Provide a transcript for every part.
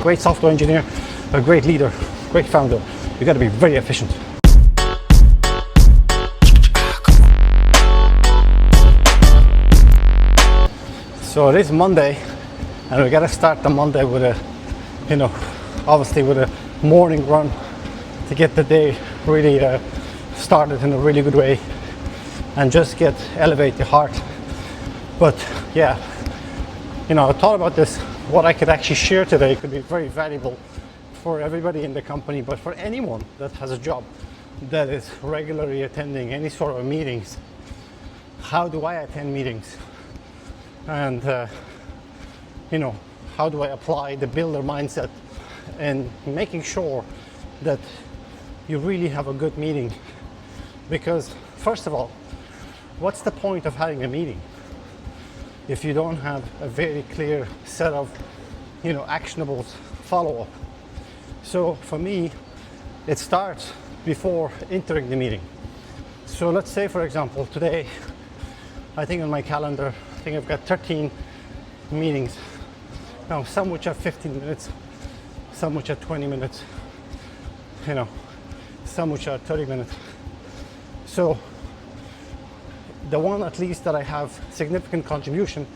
great software engineer, a great leader, great founder, you got to be very efficient. So it is Monday, and we got to start the Monday with a, obviously with a morning run to get the day really started in a really good way, and just elevate the heart. But yeah, I thought about this. What I could actually share today could be very valuable for everybody in the company, but for anyone that has a job that is regularly attending any sort of meetings. How do I attend meetings? And how do I apply the builder mindset and making sure that you really have a good meeting? Because first of all, what's the point of having a meeting if you don't have a very clear set of actionables follow-up? So for me, it starts before entering the meeting. So let's say, for example, today I think on my calendar I think I've got 13 meetings. Now, some which are 15 minutes, some which are 20 minutes, some which are 30 minutes. So the one at least that I have significant contribution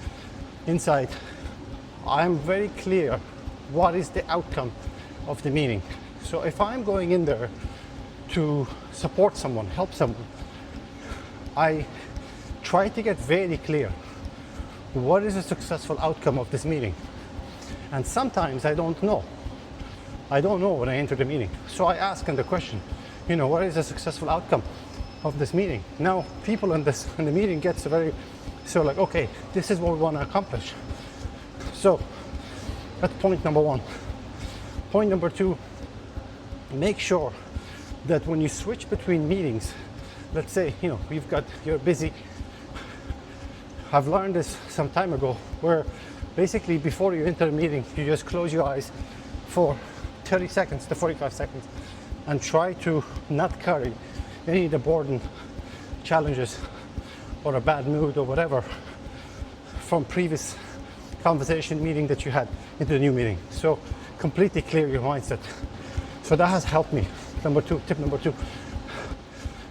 inside, I'm very clear what is the outcome of the meeting. So if I'm going in there to support someone, help someone, I try to get very clear what is a successful outcome of this meeting. And sometimes I don't know. I don't know when I enter the meeting. So I ask them the question, what is a successful outcome of this meeting? Now, people in the meeting gets okay, this is what we want to accomplish. So that's point number one. Point number two, make sure that when you switch between meetings, let's say, you're busy. I've learned this some time ago, where basically before you enter a meeting, you just close your eyes for 30 seconds to 45 seconds and try to not carry any of the boredom, challenges, or a bad mood or whatever from previous conversation meeting that you had into the new meeting. So completely clear your mindset. So that has helped me. Tip number two.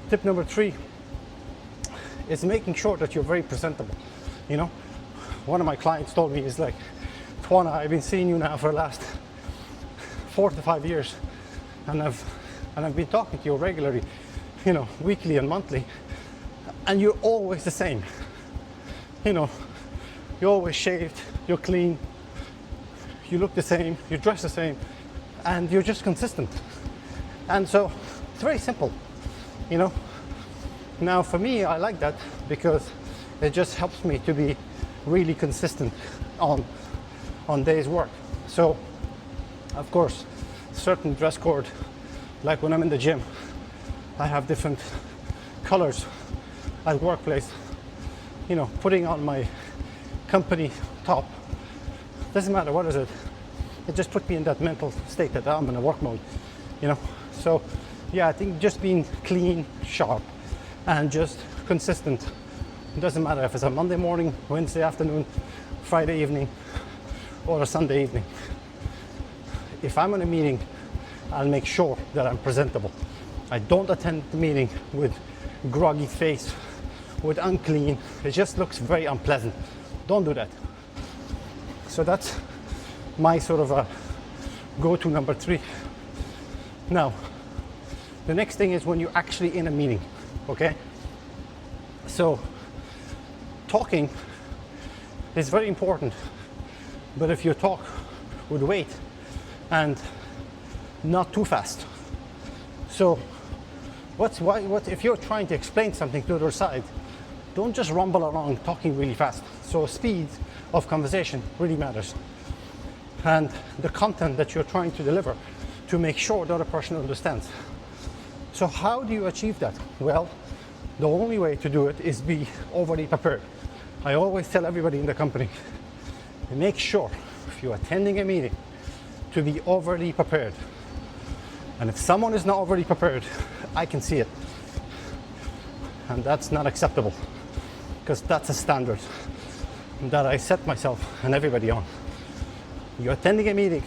Tip number three is making sure that you're very presentable. One of my clients told me, is like, Twana, I've been seeing you now for the last 4 to 5 years, and I've been talking to you regularly, weekly and monthly, and you're always the same. You're always shaved, you're clean, you look the same, you dress the same, and you're just consistent. And so it's very simple, Now for me, I like that because it just helps me to be really consistent on days work. So of course, certain dress code, like when I'm in the gym, I have different colors at workplace. Putting on my company top, doesn't matter what is it, it just put me in that mental state that I'm in a work mode, So yeah, I think just being clean, sharp, and just consistent. It doesn't matter if it's a Monday morning, Wednesday afternoon, Friday evening, or a Sunday evening. If I'm in a meeting, I'll make sure that I'm presentable. I don't attend the meeting with groggy face, with unclean. It just looks very unpleasant. Don't do that. So that's my sort of a go-to number three. Now, the next thing is when you're actually in a meeting, okay? So talking is very important, but if you talk with weight and not too fast. So what if you're trying to explain something to the other side, don't just rumble along talking really fast. So speed of conversation really matters, and the content that you're trying to deliver to make sure the other person understands. So how do you achieve that? Well, the only way to do it is be overly prepared. I always tell everybody in the company, make sure if you're attending a meeting to be overly prepared. And if someone is not overly prepared, I can see it. And that's not acceptable, because that's a standard that I set myself and everybody on. You're attending a meeting,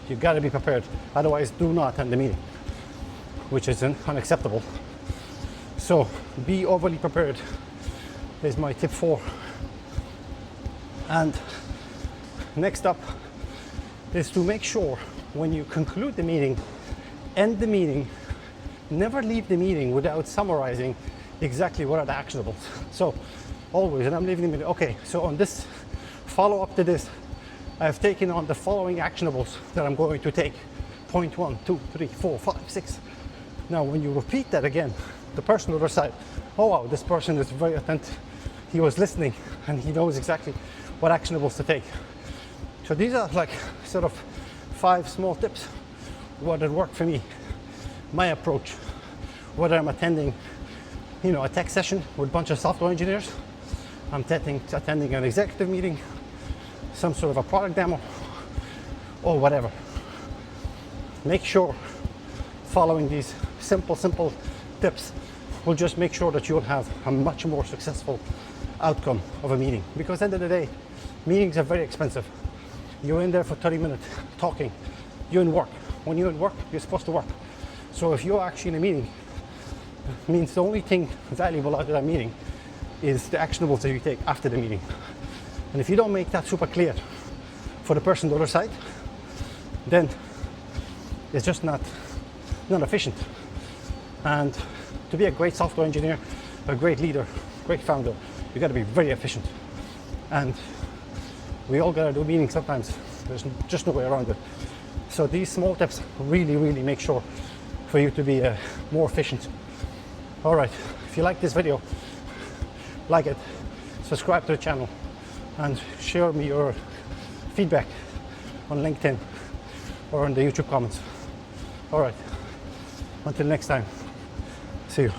You got to be prepared. Otherwise, do not attend the meeting, which is unacceptable. So be overly prepared is my tip 4. And next up is to make sure when you conclude the meeting, end the meeting, never leave the meeting without summarizing exactly what are the actionables. So always, and I'm leaving the meeting, okay, so on this follow up to this, I've taken on the following actionables that I'm going to take. Point 1, 2, 3, 4, 5, 6. Now, when you repeat that again, the person on the other side, oh wow, this person is very attentive. He was listening and he knows exactly what actionables to take. So these are like sort of 5 small tips, what had worked for me, my approach, whether I'm attending, a tech session with a bunch of software engineers, I'm attending an executive meeting, some sort of a product demo, or whatever. Make sure following these simple tips will just make sure that you'll have a much more successful outcome of a meeting. Because at the end of the day, meetings are very expensive. You're in there for 30 minutes talking. You're in work. When you're in work, you're supposed to work. So if you're actually in a meeting, it means the only thing valuable out of that meeting is the actionables that you take after the meeting. And if you don't make that super clear for the person on the other side, then it's just not efficient. And to be a great software engineer, a great leader, great founder, you got to be very efficient. And we all got to do meetings sometimes. There's just no way around it. So these small tips really make sure for you to be more efficient. All right, if you like this video, like it, subscribe to the channel, and share me your feedback on LinkedIn or in the YouTube comments. All right, until next time, see you.